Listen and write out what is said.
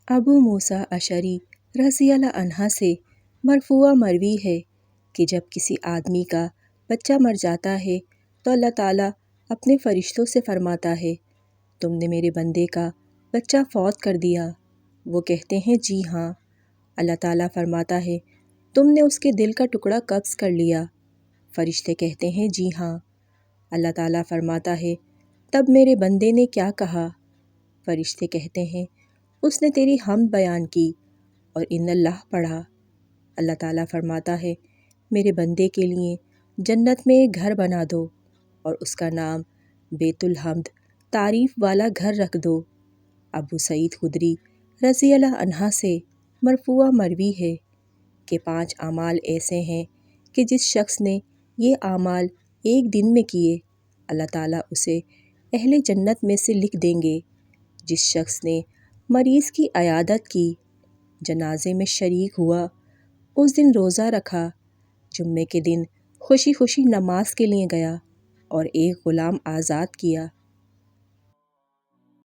ابو موسیٰ اشعری رضی اللہ عنہ سے مرفوع مروی ہے کہ جب کسی آدمی کا بچہ مر جاتا ہے تو اللہ تعالیٰ اپنے فرشتوں سے فرماتا ہے تم نے میرے بندے کا بچہ فوت کر دیا؟ وہ کہتے ہیں جی ہاں۔ اللہ تعالیٰ فرماتا ہے تم نے اس کے دل کا ٹکڑا قبض کر لیا؟ فرشتے کہتے ہیں جی ہاں۔ اللہ تعالیٰ فرماتا ہے تب میرے بندے نے کیا کہا؟ فرشتے کہتے ہیں اس نے تیری حمد بیان کی اور ان اللہ پڑھا۔ اللہ تعالیٰ فرماتا ہے میرے بندے کے لیے جنت میں ایک گھر بنا دو اور اس کا نام بیت الحمد، تعریف والا گھر رکھ دو۔ ابو سعید خدری رضی اللہ عنہ سے مرفوع مروی ہے کہ 5 اعمال ایسے ہیں کہ جس شخص نے یہ اعمال ایک دن میں کیے اللہ تعالیٰ اسے اہل جنت میں سے لکھ دیں گے۔ جس شخص نے مریض کی عیادت کی، جنازے میں شریک ہوا، اس دن روزہ رکھا، جمعے کے دن خوشی خوشی نماز کے لیے گیا اور ایک غلام آزاد کیا،